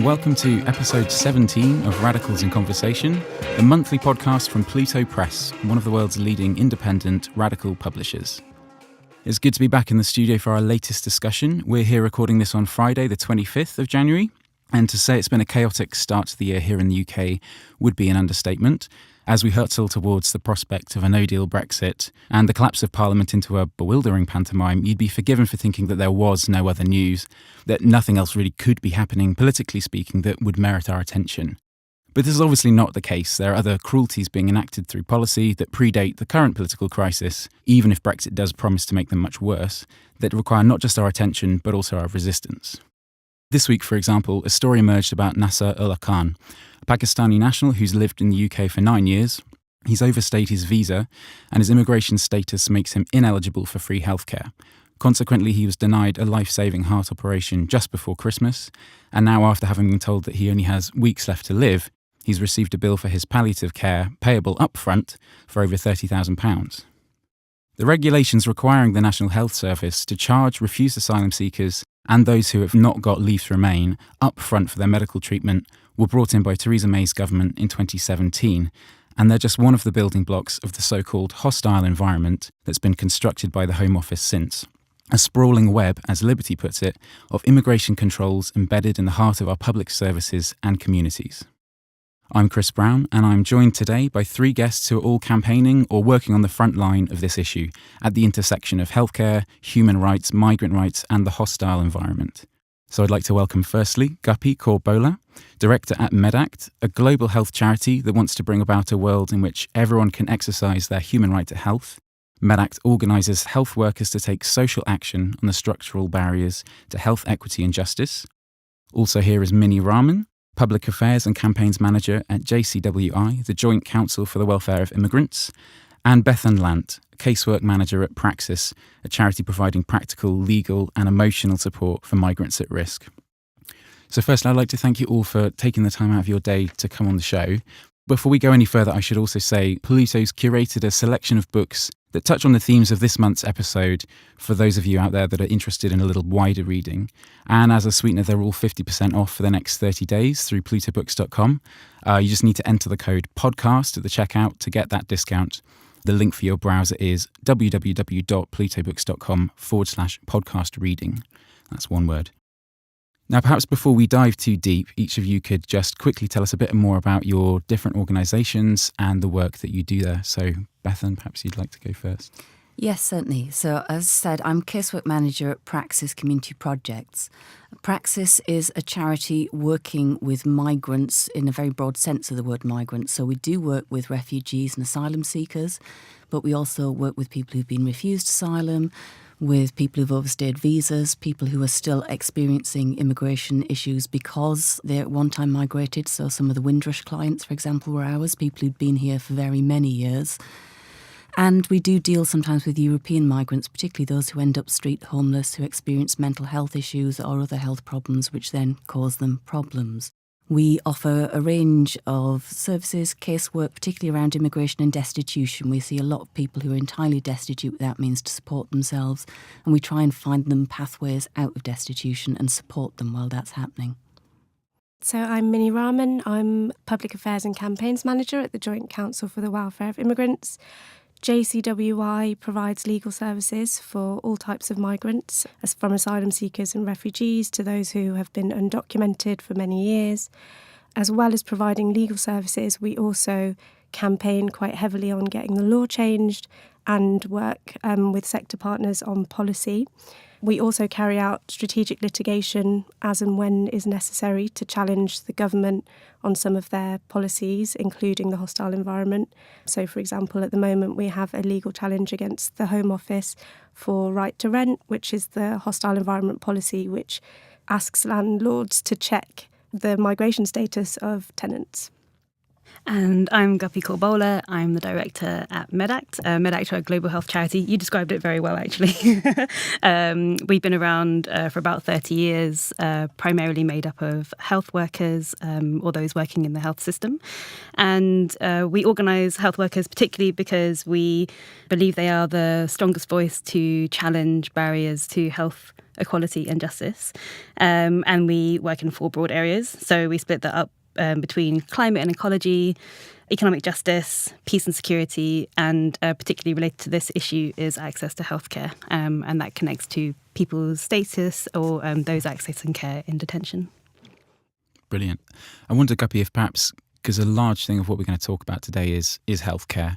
welcome to episode 17 of Radicals in Conversation, the monthly podcast from Pluto Press, one of the world's leading independent radical publishers. It's good to be back in the studio for our latest discussion. We're here recording this on Friday, the 25th of January, and to say it's been a chaotic start to the year here in the UK would be an understatement, as we hurtle towards the prospect of a no-deal Brexit and the collapse of Parliament into a bewildering pantomime. You'd be forgiven for thinking that there was no other news, that nothing else really could be happening, politically speaking, that would merit our attention. But this is obviously not the case. There are other cruelties being enacted through policy that predate the current political crisis, even if Brexit does promise to make them much worse, that require not just our attention, but also our resistance. This week, for example, a story emerged about Nasser Ullah Khan, a Pakistani national who's lived in the UK for 9 years. He's overstayed his visa, and his immigration status makes him ineligible for free healthcare. Consequently, he was denied a life-saving heart operation just before Christmas, and now after having been told that he only has weeks left to live, he's received a bill for his palliative care, payable upfront, for over £30,000. The regulations requiring the National Health Service to charge refused asylum seekers and those who have not got leave to remain upfront for their medical treatment were brought in by Theresa May's government in 2017, and they're just one of the building blocks of the so-called hostile environment that's been constructed by the Home Office since. A sprawling web, as Liberty puts it, of immigration controls embedded in the heart of our public services and communities. I'm Chris Brown, and I'm joined today by three guests who are all campaigning or working on the front line of this issue, at the intersection of healthcare, human rights, migrant rights, and the hostile environment. So I'd like to welcome firstly Guppi, Kaur Bola, director at Medact, a global health charity that wants to bring about a world in which everyone can exercise their human right to health. Medact organises health workers to take social action on the structural barriers to health equity and justice. Also here is Minnie, Rahman, Public Affairs and Campaigns Manager at JCWI, the Joint Council for the Welfare of Immigrants, and Bethan, Lant, Casework Manager at Praxis, a charity providing practical, legal and emotional support for migrants at risk. So first, I'd like to thank you all for taking the time out of your day to come on the show. Before we go any further, I should also say Pluto's curated a selection of books that touch on the themes of this month's episode for those of you out there that are interested in a little wider reading. And as a sweetener, they're all 50% off for the next 30 days through plutobooks.com. You just need to enter the code podcast at the checkout to get that discount. The link for your browser is www.plutobooks.com/podcast reading. That's one word. Now, perhaps before we dive too deep, each of you could just quickly tell us a bit more about your different organisations and the work that you do there. So, Bethan, perhaps you'd like to go first. Yes, certainly. So, as I said, I'm Casework Manager at Praxis Community Projects. Praxis is a charity working with migrants in a very broad sense of the word migrant. So we do work with refugees and asylum seekers, but we also work with people who've been refused asylum, with people who've overstayed visas, people who are still experiencing immigration issues because they at one time migrated. So some of the Windrush clients, for example, were ours, people who'd been here for very many years. And we do deal sometimes with European migrants, particularly those who end up street homeless, who experience mental health issues or other health problems, which then cause them problems. We offer a range of services, casework, particularly around immigration and destitution. We see a lot of people who are entirely destitute without means to support themselves, and we try and find them pathways out of destitution and support them while that's happening. So I'm Minnie Rahman. I'm Public Affairs and Campaigns Manager at the Joint Council for the Welfare of Immigrants. JCWI provides legal services for all types of migrants, as from asylum seekers and refugees to those who have been undocumented for many years. As well as providing legal services, we also campaign quite heavily on getting the law changed and work with sector partners on policy. We also carry out strategic litigation as and when is necessary to challenge the government on some of their policies, including the hostile environment. So, for example, at the moment we have a legal challenge against the Home Office for right to rent, which is the hostile environment policy which asks landlords to check the migration status of tenants. And I'm Guppi Bola. I'm the director at Medact. Medact are a global health charity. You described it very well, actually. We've been around for about 30 years, primarily made up of health workers or those working in the health system. And we organise health workers particularly because we believe they are the strongest voice to challenge barriers to health equality and justice. And we work in 4 broad areas. So we split that up between climate and ecology, economic justice, peace and security, and particularly related to this issue is access to healthcare, and that connects to people's status or those accessing care in detention. Brilliant. I wonder, Guppi, if perhaps, because a large thing of what we're going to talk about today is healthcare,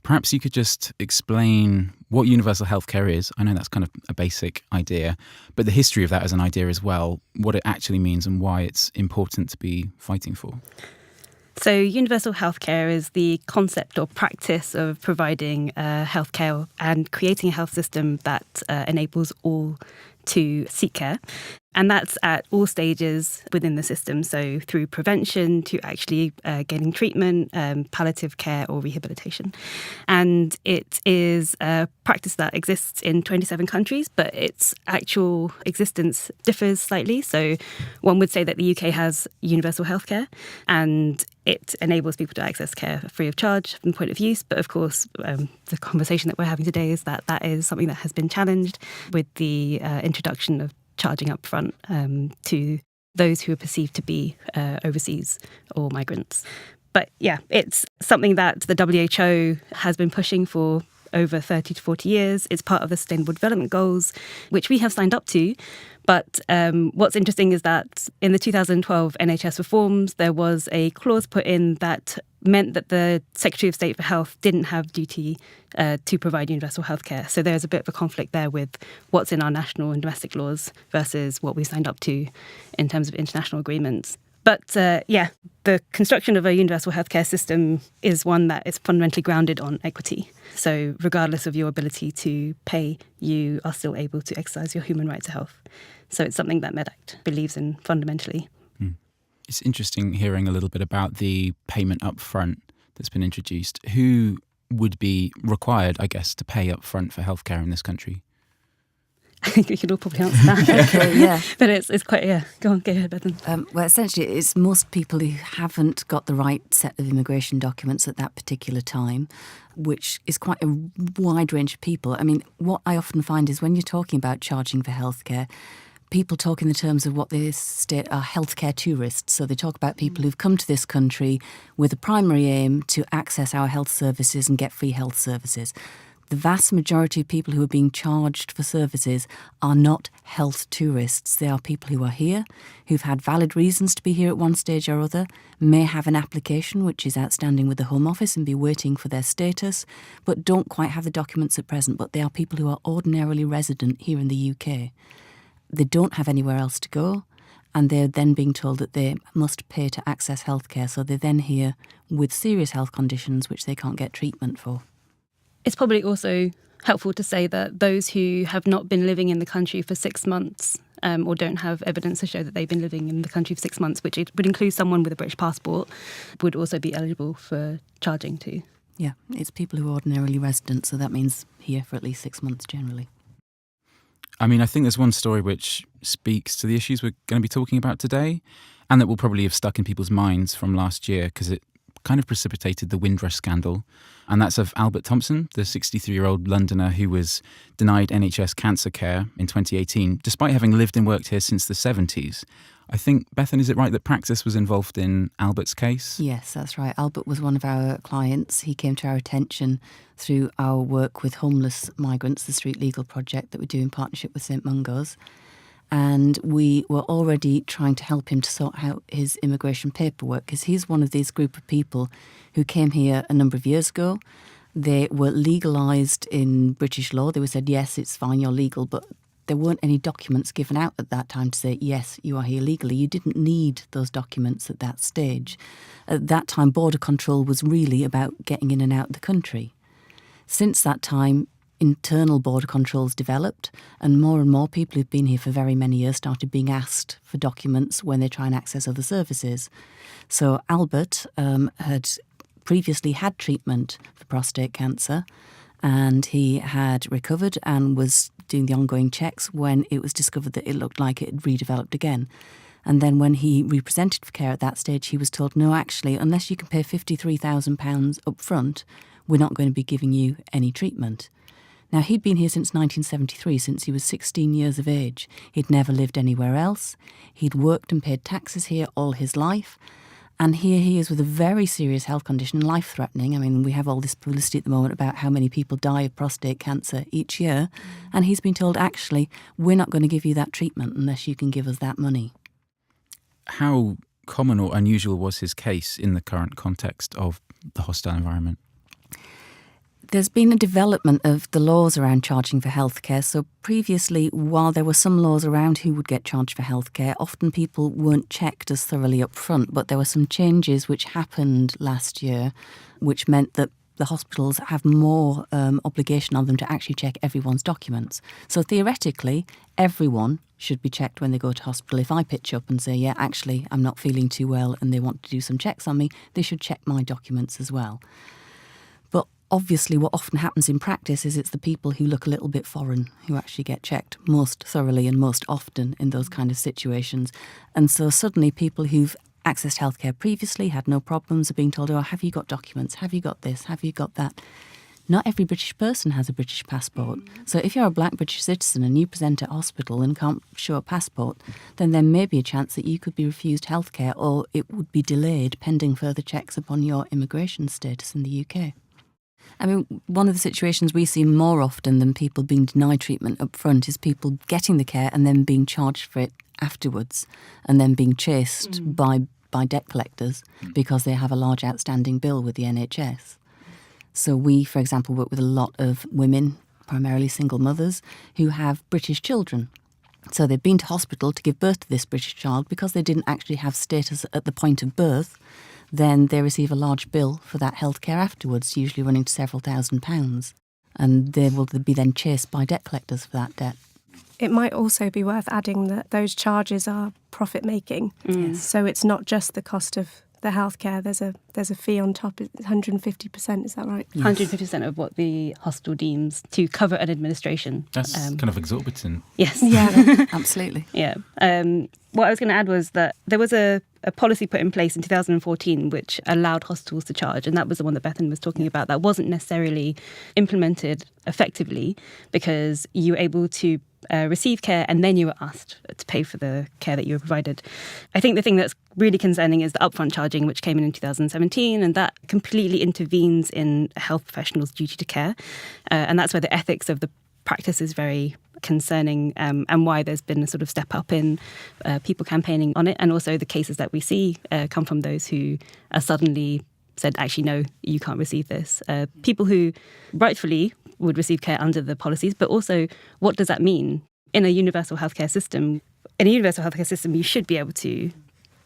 perhaps you could just explain what universal healthcare is. I know that's kind of a basic idea, but the history of that as an idea as well, what it actually means and why it's important to be fighting for. So universal healthcare is the concept or practice of providing healthcare and creating a health system that enables all to seek care. And that's at all stages within the system. So through prevention to actually getting treatment, palliative care or rehabilitation. And it is a practice that exists in 27 countries, but its actual existence differs slightly. So one would say that the UK has universal healthcare and it enables people to access care free of charge from the point of use. But of course, the conversation that we're having today is that that is something that has been challenged with the introduction of charging up front to those who are perceived to be overseas or migrants. But yeah, it's something that the WHO has been pushing for over 30 to 40 years. It's part of the Sustainable Development Goals, which we have signed up to. But what's interesting is that in the 2012 NHS reforms, there was a clause put in that meant that the Secretary of State for Health didn't have duty to provide universal healthcare. So there's a bit of a conflict there with what's in our national and domestic laws versus what we signed up to in terms of international agreements. But the construction of a universal healthcare system is one that is fundamentally grounded on equity. So regardless of your ability to pay, you are still able to exercise your human right to health. So it's something that Medact believes in fundamentally. It's interesting hearing a little bit about the payment up front that's been introduced. Who would be required, I guess, to pay up front for healthcare in this country? I think we could all probably answer that. Okay, yeah. But it's quite, Go on, go ahead, Bethan. Well, essentially, it's most people who haven't got the right set of immigration documents at that particular time, which is quite a wide range of people. I mean, what I often find is when you're talking about charging for healthcare, people talk in the terms of what they state are healthcare tourists. So they talk about people who've come to this country with a primary aim to access our health services and get free health services. The vast majority of people who are being charged for services are not health tourists. They are people who are here, who've had valid reasons to be here at one stage or other, may have an application which is outstanding with the Home Office and be waiting for their status, but don't quite have the documents at present. But they are people who are ordinarily resident here in the UK. They don't have anywhere else to go, and they're then being told that they must pay to access healthcare. So they're then here with serious health conditions which they can't get treatment for. It's probably also helpful to say that those who have not been living in the country for 6 months or don't have evidence to show that they've been living in the country for 6 months, which it would include someone with a British passport, would also be eligible for charging too. Yeah, it's people who are ordinarily resident, so that means here for at least 6 months generally. I mean, I think there's one story which speaks to the issues we're going to be talking about today and that will probably have stuck in people's minds from last year because it kind of precipitated the Windrush scandal. And that's of Albert Thompson, the 63-year-old Londoner who was denied NHS cancer care in 2018, despite having lived and worked here since the 70s. I think, Bethan, is it right that Praxis was involved in Albert's case? Yes, that's right. Albert was one of our clients. He came to our attention through our work with homeless migrants, the Street Legal project that we do in partnership with St Mungo's. And we were already trying to help him to sort out his immigration paperwork because he's one of these group of people who came here a number of years ago. They were legalised in British law. They were said, yes, it's fine, you're legal, but there weren't any documents given out at that time to say, yes, you are here legally. You didn't need those documents at that stage. At that time, border control was really about getting in and out of the country. Since that time, internal border controls developed, and more people who've been here for very many years started being asked for documents when they try and access other services. So Albert had previously had treatment for prostate cancer, and he had recovered and was doing the ongoing checks when it was discovered that it looked like it had redeveloped again. And then when he represented for care at that stage, he was told, no, actually, unless you can pay £53,000 up front, we're not going to be giving you any treatment. Now, he'd been here since 1973, since he was 16 years of age. He'd never lived anywhere else. He'd worked and paid taxes here all his life. And here he is with a very serious health condition, life-threatening. I mean, we have all this publicity at the moment about how many people die of prostate cancer each year. And he's been told, actually, we're not going to give you that treatment unless you can give us that money. How common or unusual was his case in the current context of the hostile environment? There's been a development of the laws around charging for healthcare. So previously, while there were some laws around who would get charged for healthcare, often people weren't checked as thoroughly up front. But there were some changes which happened last year, which meant that the hospitals have more obligation on them to actually check everyone's documents. So theoretically, everyone should be checked when they go to hospital. If I pitch up and say, yeah, actually, I'm not feeling too well and they want to do some checks on me, they should check my documents as well. But obviously, what often happens in practice is it's the people who look a little bit foreign who actually get checked most thoroughly and most often in those kind of situations. And so suddenly people who've accessed healthcare previously, had no problems, are being told, oh, have you got documents? Have you got this? Have you got that? Not every British person has a British passport. So if you're a black British citizen and you present at hospital and can't show a passport, then there may be a chance that you could be refused healthcare, or it would be delayed pending further checks upon your immigration status in the UK. I mean, one of the situations we see more often than people being denied treatment up front is people getting the care and then being charged for it afterwards, and then being chased by debt collectors because they have a large outstanding bill with the NHS. So we, for example, work with a lot of women, primarily single mothers, who have British children. So they've been to hospital to give birth to this British child because they didn't actually have status at the point of birth. Then they receive a large bill for that healthcare afterwards, usually running to several £1,000s. And they will be then chased by debt collectors for that debt. It might also be worth adding that those charges are profit-making. Yes. So it's not just the cost of the healthcare. There's a fee on top. It's 150%, is that right? Yes. 150% of what the hospital deems to cover an administration. That's kind of exorbitant. Yes. Yeah, absolutely. Yeah. What I was going to add was that there was a policy put in place in 2014 which allowed hospitals to charge, and that was the one that Bethan was talking about. That wasn't necessarily implemented effectively because you were able to receive care and then you were asked to pay for the care that you were provided. I think the thing that's really concerning is the upfront charging, which came in 2017, and that completely intervenes in a health professional's duty to care. And that's where the ethics of the practice is very concerning, and why there's been a sort of step up in people campaigning on it. And also the cases that we see come from those who are suddenly said, actually, no, you can't receive this. People who rightfully would receive care under the policies, but also what does that mean? In a universal healthcare system, you should be able to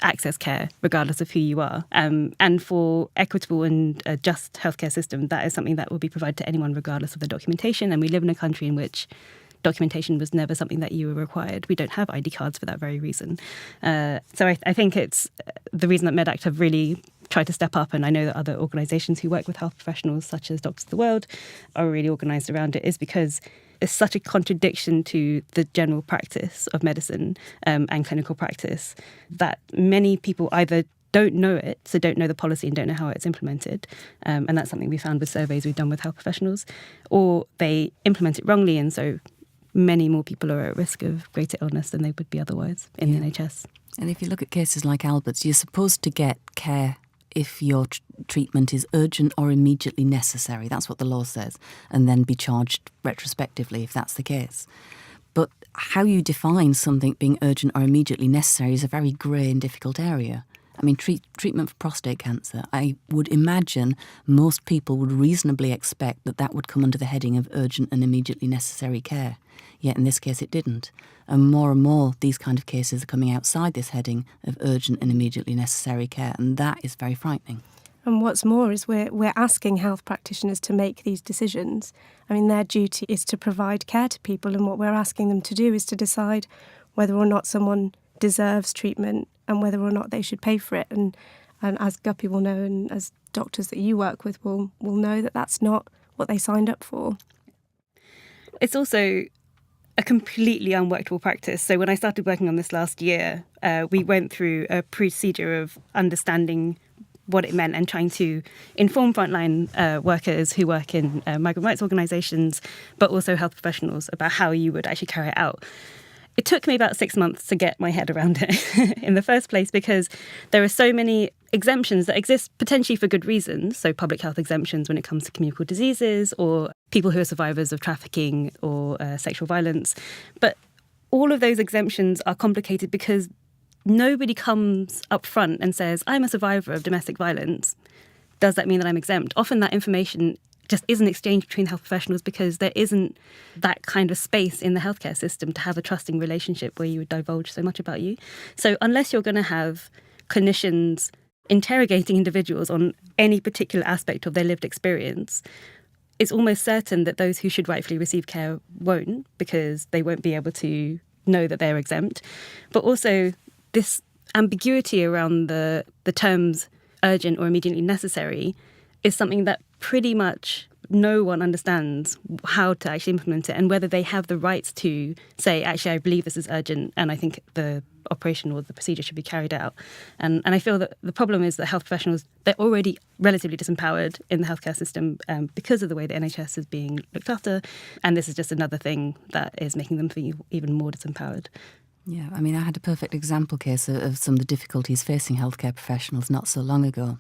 access care regardless of who you are. And for equitable and just healthcare system, that is something that will be provided to anyone regardless of the documentation. And we live in a country in which documentation was never something that you were required. We don't have ID cards for that very reason. So I think it's the reason that Medact have really tried to step up, and I know that other organisations who work with health professionals, such as Doctors of the World, are really organised around it, is because it's such a contradiction to the general practice of medicine and clinical practice that many people either don't know it, so don't know the policy and don't know how it's implemented. And that's something we found with surveys we've done with health professionals, or they implement it wrongly, and so many more people are at risk of greater illness than they would be otherwise in the NHS. And if you look at cases like Albert's, you're supposed to get care if your treatment is urgent or immediately necessary. That's what the law says. And then be charged retrospectively if that's the case. But how you define something being urgent or immediately necessary is a very grey and difficult area. I mean, treatment for prostate cancer, I would imagine most people would reasonably expect that that would come under the heading of urgent and immediately necessary care. Yet in this case it didn't. And more these kind of cases are coming outside this heading of urgent and immediately necessary care, and that is very frightening. And what's more is we're asking health practitioners to make these decisions. I mean, their duty is to provide care to people, and what we're asking them to do is to decide whether or not someone deserves treatment and whether or not they should pay for it. And as Guppi will know, and as doctors that you work with will know, that that's not what they signed up for. It's also a completely unworkable practice. So when I started working on this last year, we went through a procedure of understanding what it meant and trying to inform frontline workers who work in migrant rights organisations, but also health professionals about how you would actually carry it out. It took me about 6 months to get my head around it in the first place, because there are so many exemptions that exist potentially for good reasons. So public health exemptions when it comes to communicable diseases, or people who are survivors of trafficking or sexual violence. But all of those exemptions are complicated because nobody comes up front and says, I'm a survivor of domestic violence. Does that mean that I'm exempt? Often that information just isn't exchanged between health professionals because there isn't that kind of space in the healthcare system to have a trusting relationship where you would divulge so much about you. So unless you're going to have clinicians interrogating individuals on any particular aspect of their lived experience, it's almost certain that those who should rightfully receive care won't, because they won't be able to know that they're exempt. But also this ambiguity around the terms urgent or immediately necessary is something that pretty much no one understands how to actually implement it, and whether they have the rights to say, actually, I believe this is urgent and I think the operation or the procedure should be carried out. And I feel that the problem is that health professionals, they're already relatively disempowered in the healthcare system because of the way the NHS is being looked after. And this is just another thing that is making them feel even more disempowered. Yeah, I mean, I had a perfect example case of some of the difficulties facing healthcare professionals not so long ago.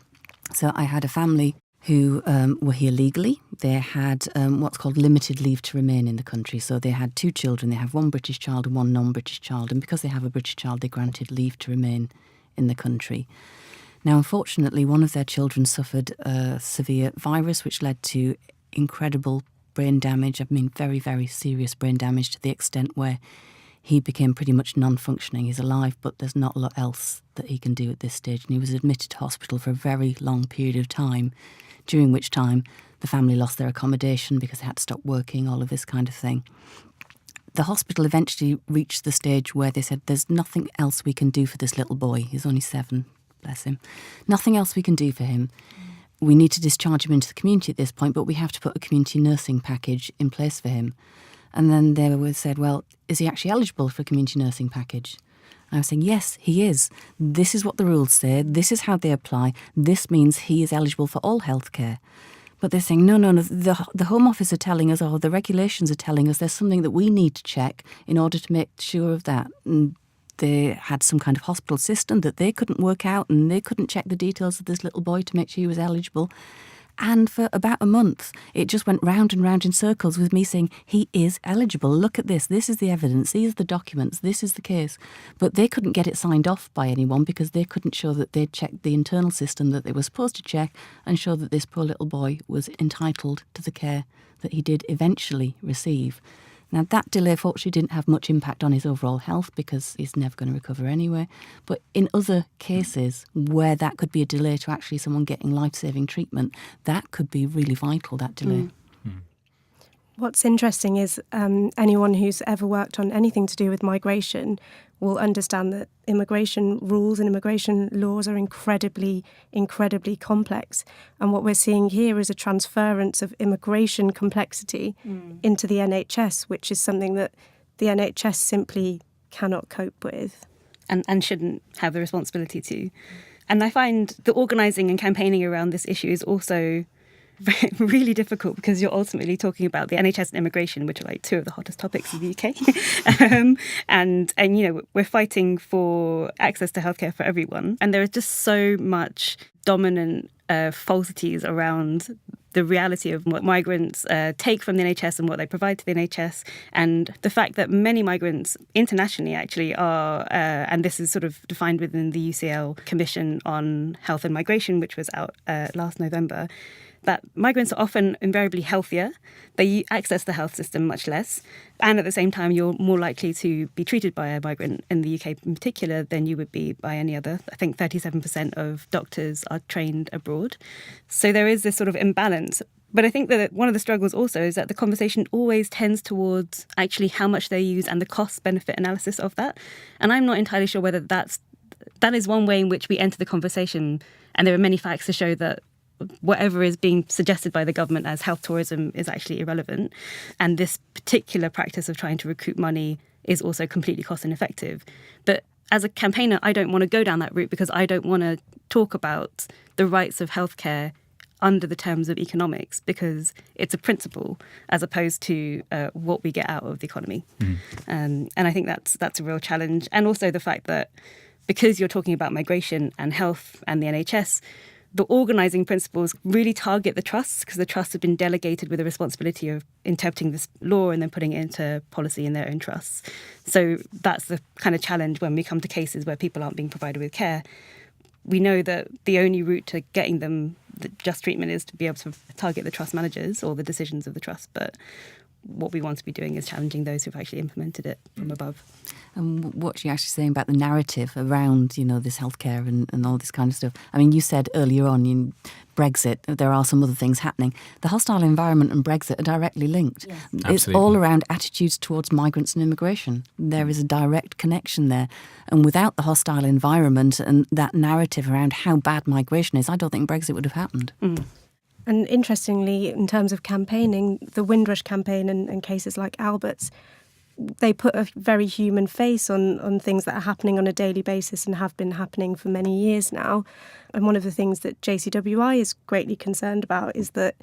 So I had a family who were here legally. They had what's called limited leave to remain in the country. So they had 2 children. They have one British child and one non-British child. And because they have a British child, they granted leave to remain in the country. Now, unfortunately, one of their children suffered a severe virus, which led to incredible brain damage. I mean, very, very serious brain damage, to the extent where he became pretty much non-functioning. He's alive, but there's not a lot else that he can do at this stage. And he was admitted to hospital for a very long period of time, during which time the family lost their accommodation because they had to stop working, all of this kind of thing. The hospital eventually reached the stage where they said, there's nothing else we can do for this little boy. He's only 7, bless him. Nothing else we can do for him. We need to discharge him into the community at this point, but we have to put a community nursing package in place for him. And then they said, well, is he actually eligible for a community nursing package? And I was saying, yes, he is. This is what the rules say. This is how they apply. This means he is eligible for all healthcare. But they're saying, no. The Home Office are telling us, or the regulations are telling us, there's something that we need to check in order to make sure of that. And they had some kind of hospital system that they couldn't work out, and they couldn't check the details of this little boy to make sure he was eligible. And for about a month, it just went round and round in circles with me saying, he is eligible. Look at this. This is the evidence. These are the documents. This is the case. But they couldn't get it signed off by anyone because they couldn't show that they'd checked the internal system that they were supposed to check and show that this poor little boy was entitled to the care that he did eventually receive. Now, that delay fortunately didn't have much impact on his overall health because he's never going to recover anyway. But in other cases where that could be a delay to actually someone getting life-saving treatment, that could be really vital, that delay. What's interesting is anyone who's ever worked on anything to do with migration will understand that immigration rules and immigration laws are incredibly, incredibly complex. And what we're seeing here is a transference of immigration complexity into the NHS, which is something that the NHS simply cannot cope with. And shouldn't have the responsibility to. And I find the organising and campaigning around this issue is also really difficult because you're ultimately talking about the NHS and immigration, which are like 2 of the hottest topics in the UK. And you know, we're fighting for access to healthcare for everyone. And there is just so much dominant falsities around the reality of what migrants take from the NHS and what they provide to the NHS, and the fact that many migrants internationally actually are, and this is sort of defined within the UCL Commission on Health and Migration, which was out last November, that migrants are often invariably healthier. They access the health system much less. And at the same time, you're more likely to be treated by a migrant in the UK in particular than you would be by any other. I think 37% of doctors are trained abroad. So there is this sort of imbalance. But I think that one of the struggles also is that the conversation always tends towards actually how much they use and the cost-benefit analysis of that. And I'm not entirely sure whether that is one way in which we enter the conversation. And there are many facts to show that whatever is being suggested by the government as health tourism is actually irrelevant. And this particular practice of trying to recoup money is also completely cost ineffective. But as a campaigner, I don't want to go down that route because I don't want to talk about the rights of healthcare under the terms of economics, because it's a principle as opposed to what we get out of the economy. And I think that's a real challenge. And also the fact that because you're talking about migration and health and the NHS, the organising principles really target the trusts, because the trusts have been delegated with the responsibility of interpreting this law and then putting it into policy in their own trusts. So that's the kind of challenge when we come to cases where people aren't being provided with care. We know that the only route to getting them the just treatment is to be able to target the trust managers or the decisions of the trust. But what we want to be doing is challenging those who've actually implemented it from above. And what you're actually saying about the narrative around, this healthcare and all this kind of stuff. I mean, you said earlier on in Brexit, there are some other things happening. The hostile environment and Brexit are directly linked. Yes. It's Absolutely. all around attitudes towards migrants and immigration. There is a direct connection there. And without the hostile environment and that narrative around how bad migration is, I don't think Brexit would have happened. And interestingly, in terms of campaigning, the Windrush campaign and cases like Albert's, they put a very human face on things that are happening on a daily basis and have been happening for many years now. And one of the things that JCWI is greatly concerned about is that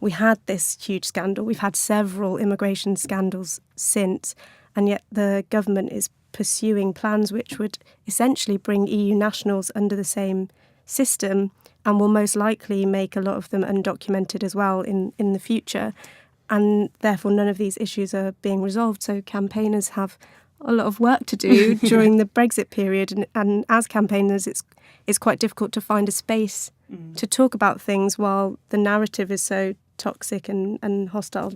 we had this huge scandal. We've had several immigration scandals since, and yet the government is pursuing plans which would essentially bring EU nationals under the same system and will most likely make a lot of them undocumented as well in the future. And therefore, none of these issues are being resolved. So campaigners have a lot of work to do during the Brexit period. And as campaigners, it's quite difficult to find a space to talk about things while the narrative is so toxic and hostile.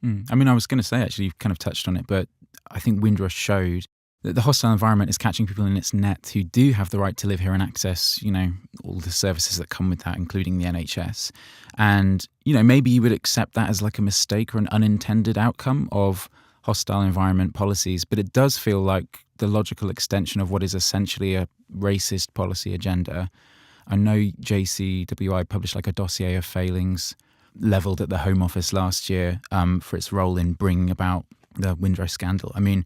I mean, I was going to say, actually, you've kind of touched on it, but I think Windrush showed that the hostile environment is catching people in its net who do have the right to live here and access, all the services that come with that, including the NHS. And, maybe you would accept that as like a mistake or an unintended outcome of hostile environment policies, but it does feel like the logical extension of what is essentially a racist policy agenda. I know JCWI published like a dossier of failings levelled at the Home Office last year for its role in bringing about the Windrush scandal. I mean,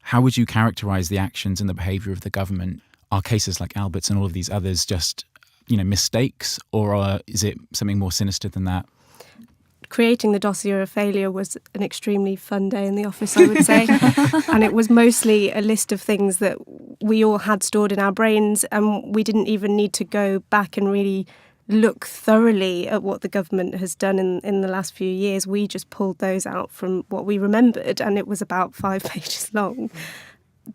how would you characterise the actions and the behaviour of the government? Are cases like Albert's and all of these others just, mistakes, or is it something more sinister than that? Creating the dossier of failure was an extremely fun day in the office, I would say. And it was mostly a list of things that we all had stored in our brains, and we didn't even need to go back and really look thoroughly at what the government has done in the last few years. We just pulled those out from what we remembered, and it was about 5 pages long.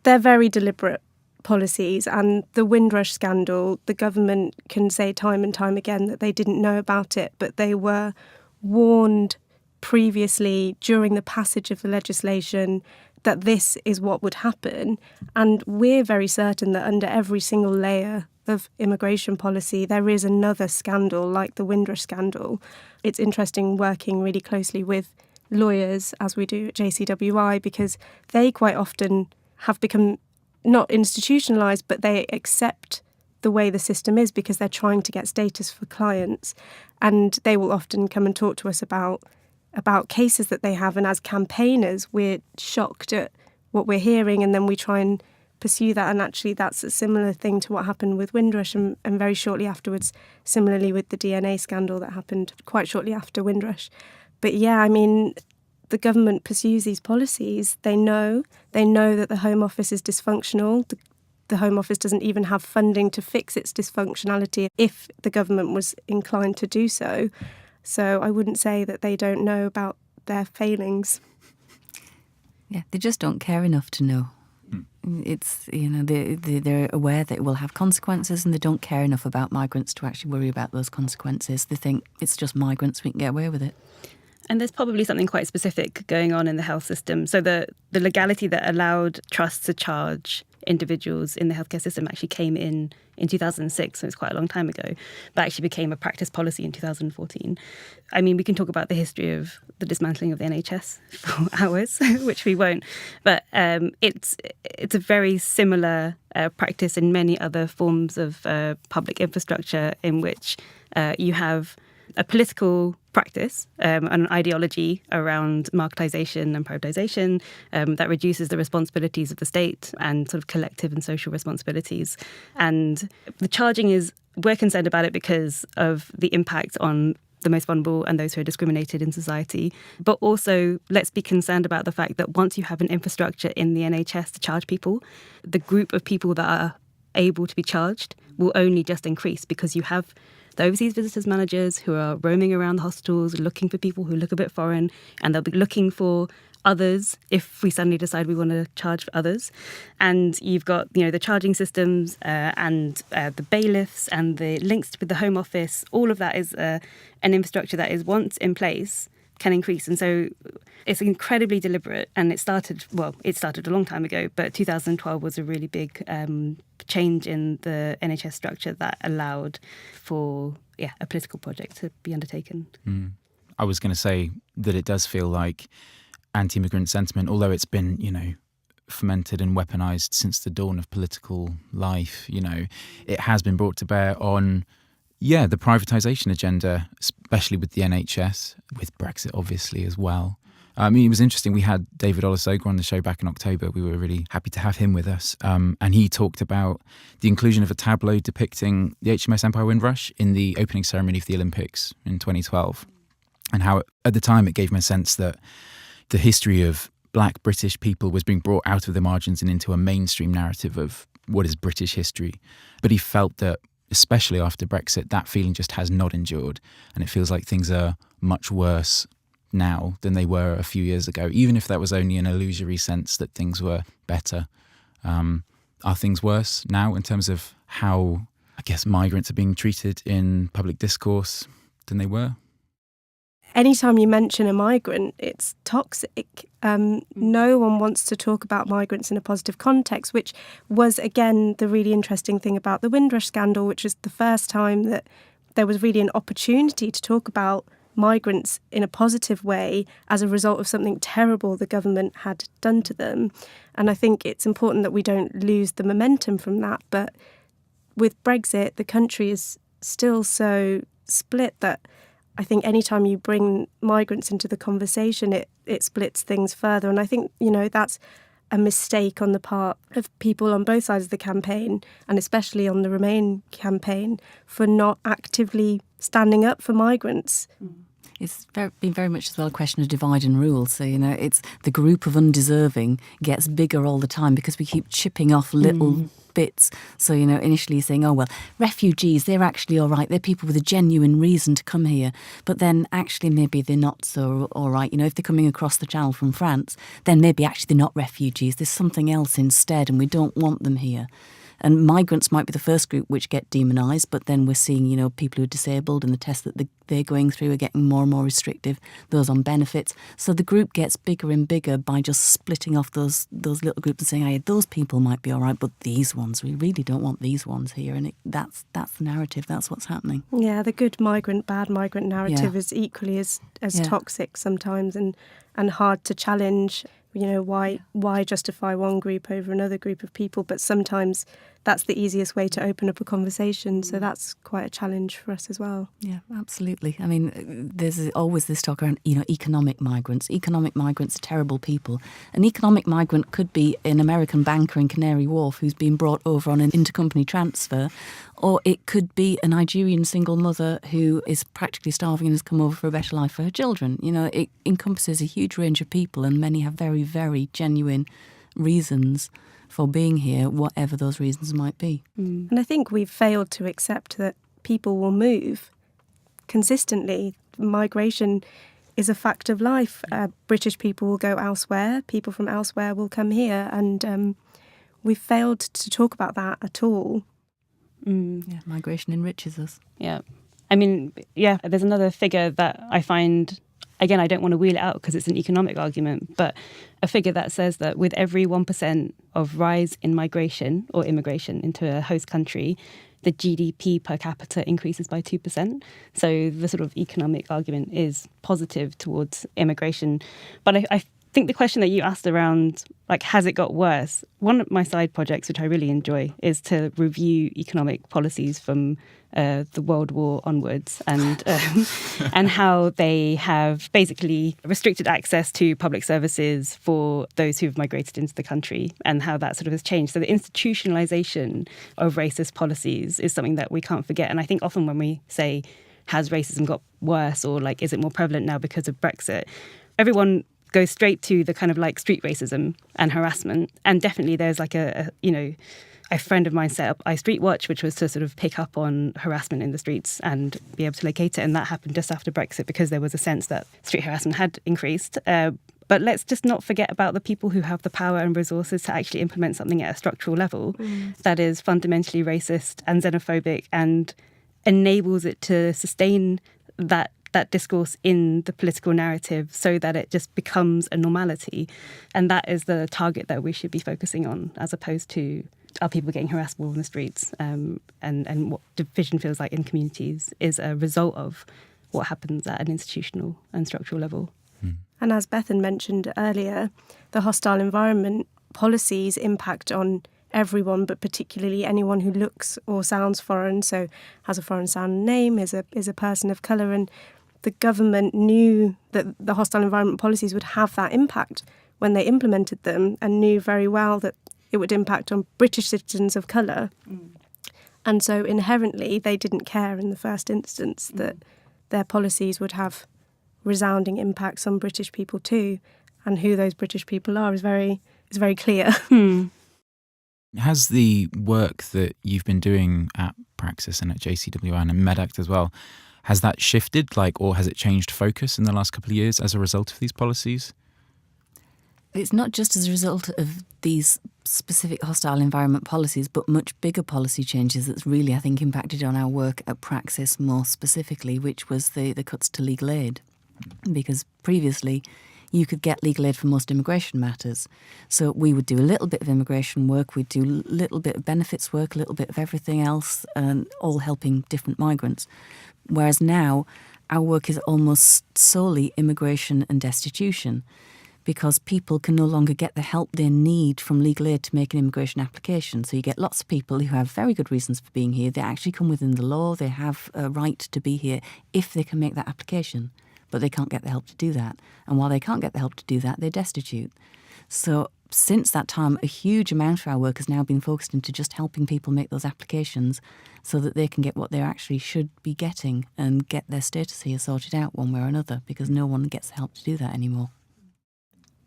They're very deliberate policies, and the Windrush scandal, the government can say time and time again that they didn't know about it, but they were warned previously during the passage of the legislation that this is what would happen. And we're very certain that under every single layer of immigration policy, there is another scandal like the Windrush scandal. It's interesting working really closely with lawyers, as we do at JCWI, because they quite often have become not institutionalised, but they accept the way the system is because they're trying to get status for clients. And they will often come and talk to us about cases that they have. And as campaigners, we're shocked at what we're hearing, and then we try and pursue that. And actually, that's a similar thing to what happened with Windrush, and very shortly afterwards, similarly with the DNA scandal that happened quite shortly after Windrush. But yeah, I mean, the government pursues these policies. They know that the Home Office is dysfunctional. The Home Office doesn't even have funding to fix its dysfunctionality if the government was inclined to do so. So I wouldn't say that they don't know about their failings. Yeah, they just don't care enough to know. It's, they're aware that it will have consequences, and they don't care enough about migrants to actually worry about those consequences. They think it's just migrants, we can get away with it. And there's probably something quite specific going on in the health system. So the legality that allowed trusts to charge individuals in the healthcare system actually came in 2006, so it's quite a long time ago, but actually became a practice policy in 2014. I mean, we can talk about the history of the dismantling of the NHS for hours, which we won't, but it's a very similar practice in many other forms of public infrastructure in which you have a political practice, an ideology around marketisation and privatisation that reduces the responsibilities of the state and sort of collective and social responsibilities. And the charging we're concerned about it because of the impact on the most vulnerable and those who are discriminated in society. But also, let's be concerned about the fact that once you have an infrastructure in the NHS to charge people, the group of people that are able to be charged will only just increase, because you have the overseas visitors managers who are roaming around the hospitals looking for people who look a bit foreign, and they'll be looking for others if we suddenly decide we want to charge for others. And you've got, the charging systems and the bailiffs and the links with the Home Office. All of that is an infrastructure that is, once in place, can increase. And so it's incredibly deliberate, and it started a long time ago, but 2012 was a really big change in the NHS structure that allowed for a political project to be undertaken. I was going to say that it does feel like anti-immigrant sentiment, although it's been, fermented and weaponized since the dawn of political life, it has been brought to bear on the privatisation agenda, especially with the NHS, with Brexit obviously as well. I mean, it was interesting. We had David Olusoga on the show back in October. We were really happy to have him with us. And he talked about the inclusion of a tableau depicting the HMS Empire Windrush in the opening ceremony for the Olympics in 2012. And how at the time it gave him a sense that the history of Black British people was being brought out of the margins and into a mainstream narrative of what is British history. But he felt that, especially after Brexit, that feeling just has not endured. And it feels like things are much worse now than they were a few years ago, even if that was only an illusory sense that things were better. Are things worse now in terms of how, I guess, migrants are being treated in public discourse than they were? Anytime you mention a migrant, it's toxic. No one wants to talk about migrants in a positive context, which was, again, the really interesting thing about the Windrush scandal, which was the first time that there was really an opportunity to talk about migrants in a positive way as a result of something terrible the government had done to them. And I think it's important that we don't lose the momentum from that. But with Brexit, the country is still so split that I think anytime you bring migrants into the conversation, it splits things further. And I think, that's a mistake on the part of people on both sides of the campaign, and especially on the Remain campaign, for not actively standing up for migrants. It's been very much as well a question of divide and rule. So, it's the group of undeserving gets bigger all the time because we keep chipping off little bits. So, initially saying, oh, well, refugees, they're actually all right. They're people with a genuine reason to come here. But then actually maybe they're not so all right. If they're coming across the channel from France, then maybe actually they're not refugees. There's something else instead, and we don't want them here. And migrants might be the first group which get demonised, but then we're seeing, people who are disabled and the tests that they're going through are getting more and more restrictive, those on benefits. So the group gets bigger and bigger by just splitting off those little groups and saying, hey, those people might be all right, but these ones, we really don't want these ones here. And that's the narrative, that's what's happening. Yeah, the good migrant, bad migrant narrative is equally as toxic sometimes and hard to challenge. Why justify one group over another group of people? But sometimes that's the easiest way to open up a conversation. So that's quite a challenge for us as well. Yeah, absolutely. I mean, there's always this talk around, economic migrants. Economic migrants are terrible people. An economic migrant could be an American banker in Canary Wharf who's been brought over on an intercompany transfer, or it could be a Nigerian single mother who is practically starving and has come over for a better life for her children. It encompasses a huge range of people, and many have very, very genuine reasons for being here, whatever those reasons might be. And I think we've failed to accept that people will move consistently. Migration is a fact of life. British people will go elsewhere. People from elsewhere will come here. And We've failed to talk about that at all. Yeah, migration enriches us. Yeah. I mean, yeah, there's another figure that I find, again, I don't want to wheel it out because it's an economic argument, but a figure that says that with every 1% of rise in migration or immigration into a host country, the GDP per capita increases by 2%. So the sort of economic argument is positive towards immigration. But I think the question that you asked around, like, has it got worse? One of my side projects, which I really enjoy, is to review economic policies from the World War onwards and how they have basically restricted access to public services for those who've migrated into the country and how that sort of has changed. So the institutionalization of racist policies is something that we can't forget. And I think often when we say, has racism got worse or like, is it more prevalent now because of Brexit? Everyone goes straight to the kind of like street racism and harassment. And definitely there's like a friend of mine set up iStreet Watch, which was to sort of pick up on harassment in the streets and be able to locate it. And that happened just after Brexit because there was a sense that street harassment had increased. But let's just not forget about the people who have the power and resources to actually implement something at a structural level that is fundamentally racist and xenophobic and enables it to sustain that discourse in the political narrative so that it just becomes a normality. And that is the target that we should be focusing on, as opposed to are people getting harassed on the streets, and what division feels like in communities is a result of what happens at an institutional and structural level. And as Bethan mentioned earlier, the hostile environment policies impact on everyone, but particularly anyone who looks or sounds foreign, so has a foreign sound name, is a person of colour. And the government knew that the hostile environment policies would have that impact when they implemented them, and knew very well that it would impact on British citizens of colour. And so inherently they didn't care in the first instance that their policies would have resounding impacts on British people too. And who those British people are is very clear. Has the work that you've been doing at Praxis and at JCWI and Medact as well, has that shifted, or has it changed focus in the last couple of years as a result of these policies? It's not just as a result of these specific hostile environment policies, but much bigger policy changes that's really, I think, impacted on our work at Praxis more specifically, which was the cuts to legal aid. Because previously, you could get legal aid for most immigration matters. So we would do a little bit of immigration work, we'd do a little bit of benefits work, a little bit of everything else, and all helping different migrants. Whereas now, our work is almost solely immigration and destitution, because people can no longer get the help they need from legal aid to make an immigration application. So you get lots of people who have very good reasons for being here. They actually come within the law. They have a right to be here if they can make that application. But they can't get the help to do that. And while they can't get the help to do that, they're destitute. So since that time, a huge amount of our work has now been focused into just helping people make those applications so that they can get what they actually should be getting and get their status here sorted out one way or another, because no one gets the help to do that anymore.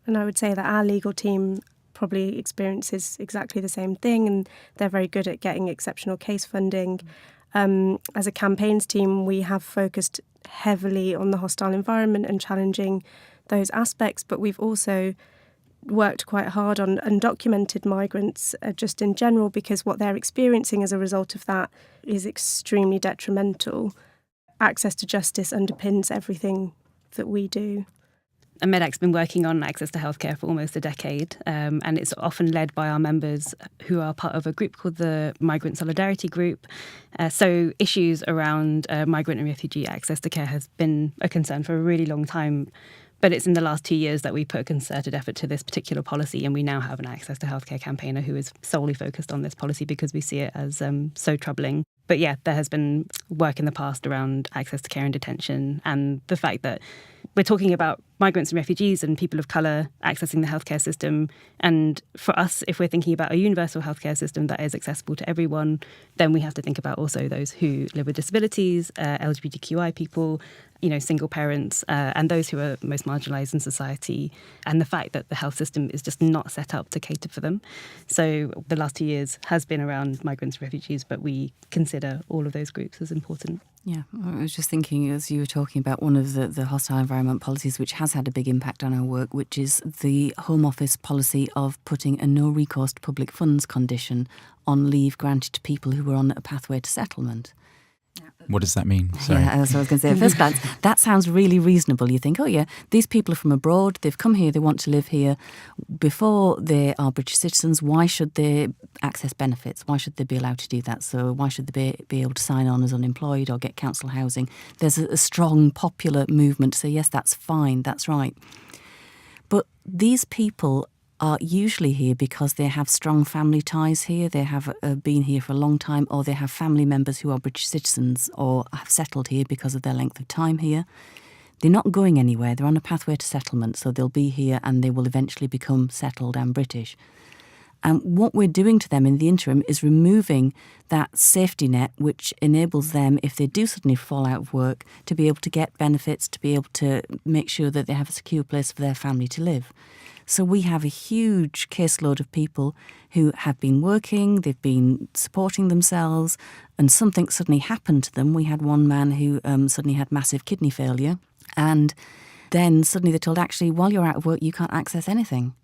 And I would say that our legal team probably experiences exactly the same thing, and they're very good at getting exceptional case funding. As a campaigns team, we have focused heavily on the hostile environment and challenging those aspects, but we've also worked quite hard on undocumented migrants just in general, because what they're experiencing as a result of that is extremely detrimental. Access to justice underpins everything that we do. And Medact's been working on access to healthcare for almost a decade, and it's often led by our members who are part of a group called the Migrant Solidarity Group. So issues around migrant and refugee access to care has been a concern for a really long time. But it's in the last 2 years that we put a concerted effort to this particular policy, and we now have an access to healthcare campaigner who is solely focused on this policy because we see it as so troubling. But yeah, there has been work in the past around access to care and detention, and the fact that we're talking about migrants and refugees and people of colour accessing the healthcare system. And for us, if we're thinking about a universal healthcare system that is accessible to everyone, then we have to think about also those who live with disabilities, LGBTQI people, single parents, and those who are most marginalised in society, and the fact that the health system is just not set up to cater for them. So the last 2 years has been around migrants and refugees, but we consider all of those groups as important. Yeah, I was just thinking as you were talking about one of the hostile environment policies which has had a big impact on our work, which is the Home Office policy of putting a no recourse to public funds condition on leave granted to people who were on a pathway to settlement. What does that mean? Sorry. Yeah, that's what I was going to say. At first glance, that sounds really reasonable. You think, oh yeah, these people are from abroad, they've come here, they want to live here. Before they are British citizens, why should they access benefits? Why should they be allowed to do that? So why should they be able to sign on as unemployed or get council housing? There's a strong popular movement to say, yes, that's fine, that's right. But these people are usually here because they have strong family ties here, they have been here for a long time, or they have family members who are British citizens or have settled here because of their length of time here. They're not going anywhere, they're on a pathway to settlement, so they'll be here and they will eventually become settled and British. And what we're doing to them in the interim is removing that safety net which enables them, if they do suddenly fall out of work, to be able to get benefits, to be able to make sure that they have a secure place for their family to live. So we have a huge caseload of people who have been working, they've been supporting themselves, and something suddenly happened to them. We had one man who suddenly had massive kidney failure, and then suddenly they're told, actually, while you're out of work, you can't access anything.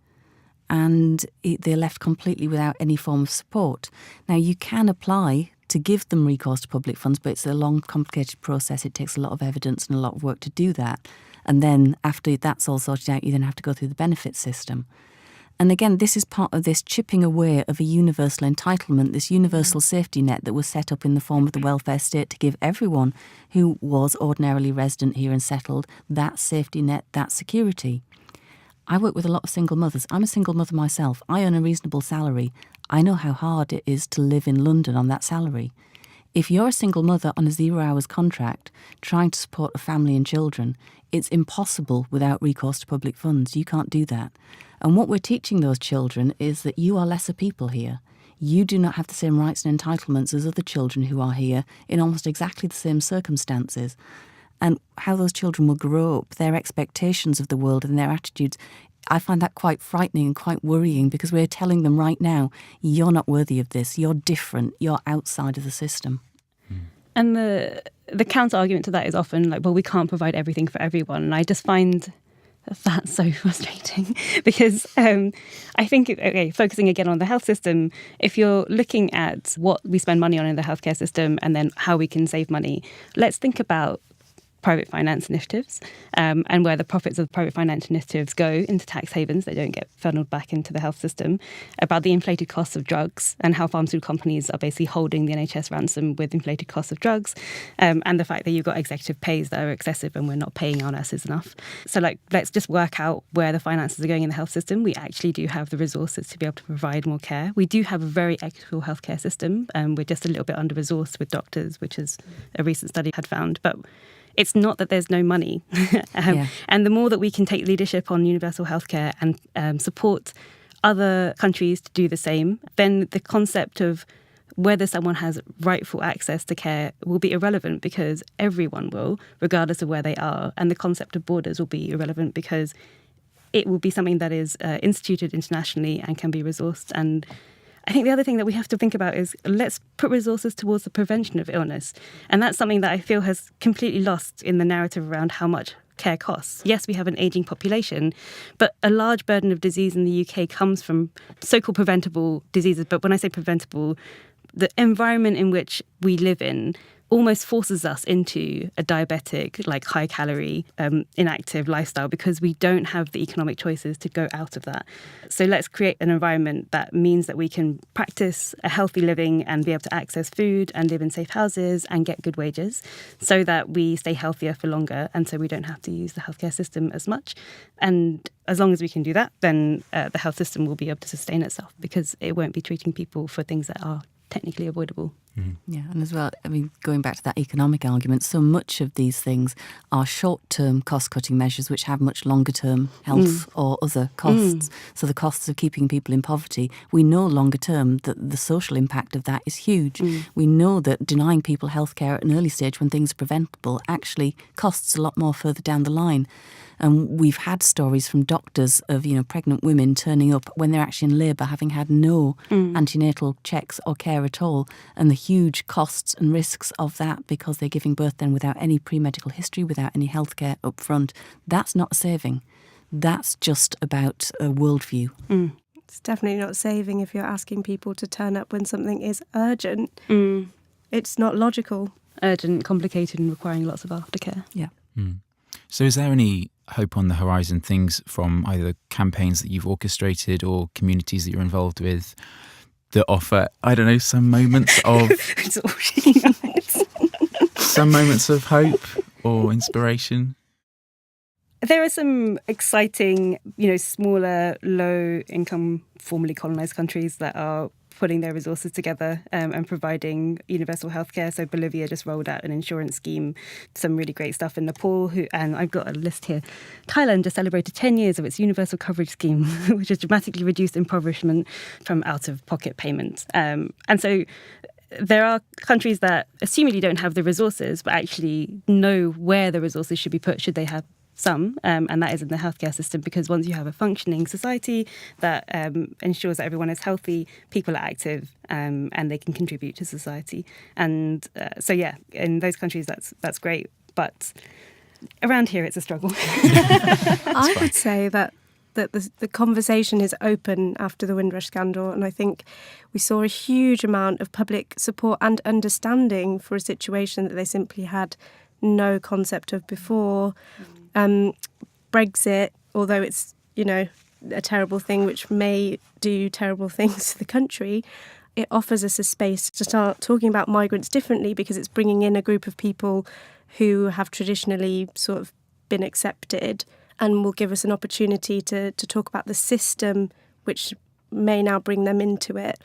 And they're left completely without any form of support. Now, you can apply to give them recourse to public funds, but it's a long, complicated process. It takes a lot of evidence and a lot of work to do that. And then after that's all sorted out, you then have to go through the benefit system. And again, this is part of this chipping away of a universal entitlement, this universal safety net that was set up in the form of the welfare state to give everyone who was ordinarily resident here and settled that safety net, that security. I work with a lot of single mothers. I'm a single mother myself. I earn a reasonable salary. I know how hard it is to live in London on that salary. If you're a single mother on a 0 hours contract trying to support a family and children, it's impossible without recourse to public funds. You can't do that. And what we're teaching those children is that you are lesser people here. You do not have the same rights and entitlements as other children who are here in almost exactly the same circumstances. And how those children will grow up, their expectations of the world and their attitudes, I find that quite frightening and quite worrying, because we're telling them right now, you're not worthy of this, you're different, you're outside of the system. And the counter argument to that is often like, well, we can't provide everything for everyone. And I just find that so frustrating because I think, okay, focusing again on the health system, if you're looking at what we spend money on in the healthcare system and then how we can save money, let's think about private finance initiatives and where the profits of private finance initiatives go into tax havens. They don't get funneled back into the health system. About the inflated costs of drugs and how pharmaceutical companies are basically holding the NHS ransom with inflated costs of drugs, and the fact that you've got executive pays that are excessive and we're not paying our nurses enough. So let's just work out where the finances are going in the health system. We actually do have the resources to be able to provide more care. We do have a very equitable healthcare system. We're just a little bit under-resourced with doctors, which is a recent study had found. But it's not that there's no money. And the more that we can take leadership on universal healthcare and support other countries to do the same, then the concept of whether someone has rightful access to care will be irrelevant, because everyone will, regardless of where they are. And the concept of borders will be irrelevant because it will be something that is instituted internationally and can be resourced. And I think the other thing that we have to think about is let's put resources towards the prevention of illness. And that's something that I feel has completely lost in the narrative around how much care costs. Yes, we have an ageing population, but a large burden of disease in the UK comes from so-called preventable diseases. But when I say preventable, the environment in which we live in almost forces us into a diabetic, like high-calorie, inactive lifestyle because we don't have the economic choices to go out of that. So let's create an environment that means that we can practice a healthy living and be able to access food and live in safe houses and get good wages so that we stay healthier for longer and so we don't have to use the healthcare system as much. And as long as we can do that, then the health system will be able to sustain itself because it won't be treating people for things that are technically avoidable. Yeah, and as well, I mean, going back to that economic argument, so much of these things are short-term cost-cutting measures which have much longer-term health or other costs. So the costs of keeping people in poverty, we know longer-term that the social impact of that is huge. We know that denying people healthcare at an early stage when things are preventable actually costs a lot more further down the line. And we've had stories from doctors of, pregnant women turning up when they're actually in labour, having had no antenatal checks or care at all, and the huge costs and risks of that because they're giving birth then without any pre-medical history, without any healthcare up front. That's not saving. That's just about a worldview. It's definitely not saving if you're asking people to turn up when something is urgent. It's not logical. Urgent, complicated, and requiring lots of aftercare. Yeah. So is there any hope on the horizon, things from either campaigns that you've orchestrated or communities that you're involved with that offer, I don't know, some moments of some moments of hope or inspiration? There are some exciting, smaller, low-income, formerly colonised countries that are putting their resources together and providing universal healthcare. So Bolivia just rolled out an insurance scheme, some really great stuff in Nepal. And I've got a list here. Thailand just celebrated 10 years of its universal coverage scheme, which has dramatically reduced impoverishment from out-of-pocket payments. And so there are countries that assumedly don't have the resources, but actually know where the resources should be put, should they have some, and that is in the healthcare system, because once you have a functioning society that ensures that everyone is healthy, people are active, and they can contribute to society. And in those countries that's great, but around here it's a struggle. I would say that the conversation is open after the Windrush scandal, and I think we saw a huge amount of public support and understanding for a situation that they simply had no concept of before. Brexit, although it's, a terrible thing which may do terrible things to the country, it offers us a space to start talking about migrants differently, because it's bringing in a group of people who have traditionally sort of been accepted, and will give us an opportunity to talk about the system which may now bring them into it.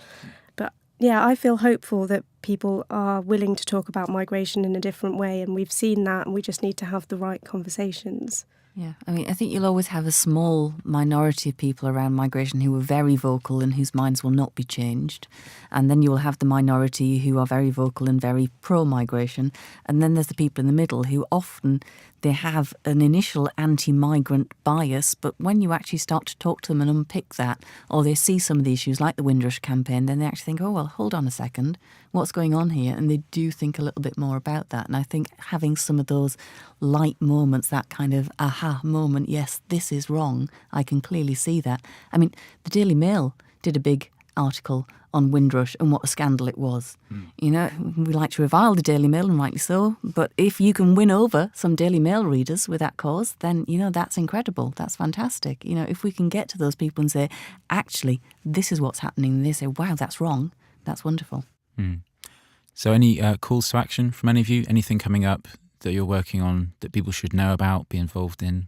But yeah, I feel hopeful that people are willing to talk about migration in a different way, and we've seen that, and we just need to have the right conversations. Yeah, I mean, I think you'll always have a small minority of people around migration who are very vocal and whose minds will not be changed. And then you will have the minority who are very vocal and very pro-migration. And then there's the people in the middle who often, they have an initial anti-migrant bias, but when you actually start to talk to them and unpick that, or they see some of the issues like the Windrush campaign, then they actually think, oh, well, hold on a second, what's going on here? And they do think a little bit more about that. And I think having some of those light moments, that kind of aha moment, yes, this is wrong, I can clearly see that. I mean, the Daily Mail did a big article on Windrush and what a scandal it was. We like to revile the Daily Mail, and rightly so, but if you can win over some Daily Mail readers with that cause, then, that's incredible. That's fantastic. If we can get to those people and say, actually, this is what's happening, and they say, wow, that's wrong, that's wonderful. So any calls to action from any of you? Anything coming up that you're working on that people should know about, be involved in?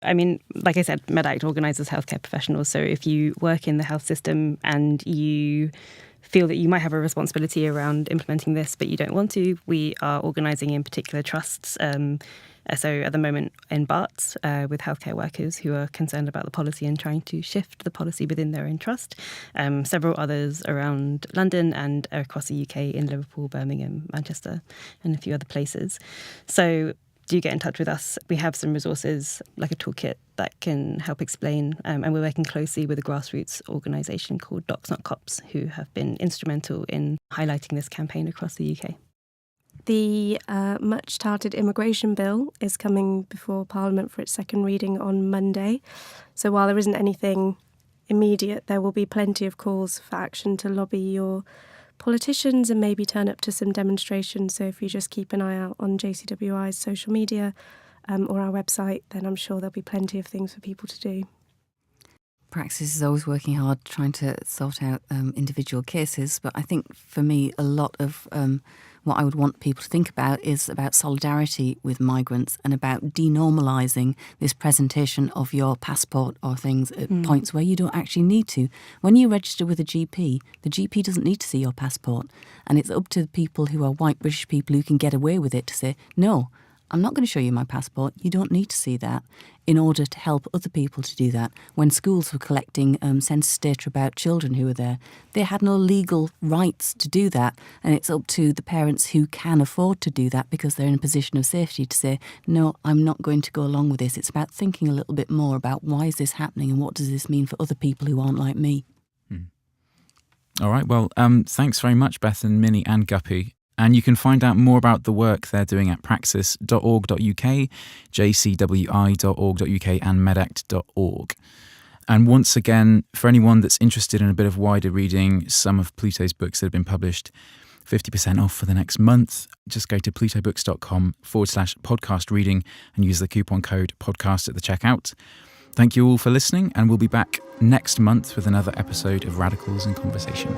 I mean, like I said, Medact organises healthcare professionals. So if you work in the health system and you feel that you might have a responsibility around implementing this, but you don't want to, we are organising in particular trusts. So at the moment in BARTs with healthcare workers who are concerned about the policy and trying to shift the policy within their own trust. Several others around London and across the UK in Liverpool, Birmingham, Manchester, and a few other places. So do get in touch with us. We have some resources like a toolkit that can help explain, and we're working closely with a grassroots organisation called Docs Not Cops, who have been instrumental in highlighting this campaign across the UK. The much-touted immigration bill is coming before Parliament for its second reading on Monday. So while there isn't anything immediate, there will be plenty of calls for action to lobby your politicians and maybe turn up to some demonstrations. So if you just keep an eye out on JCWI's social media or our website, then I'm sure there'll be plenty of things for people to do. Praxis is always working hard trying to sort out individual cases, but I think for me a lot of what I would want people to think about is about solidarity with migrants and about denormalising this presentation of your passport or things at points where you don't actually need to. When you register with a GP, the GP doesn't need to see your passport, and it's up to the people who are white British people who can get away with it to say, no, I'm not going to show you my passport. You don't need to see that, in order to help other people to do that. When schools were collecting census data about children who were there, they had no legal rights to do that. And it's up to the parents who can afford to do that because they're in a position of safety to say, no, I'm not going to go along with this. It's about thinking a little bit more about why is this happening and what does this mean for other people who aren't like me. All right, well, thanks very much, Bethan, Minnie and Guppi. And you can find out more about the work they're doing at praxis.org.uk, jcwi.org.uk and medact.org. And once again, for anyone that's interested in a bit of wider reading, some of Pluto's books that have been published, 50% off for the next month. Just go to plutobooks.com/podcast reading and use the coupon code podcast at the checkout. Thank you all for listening, and we'll be back next month with another episode of Radicals in Conversation.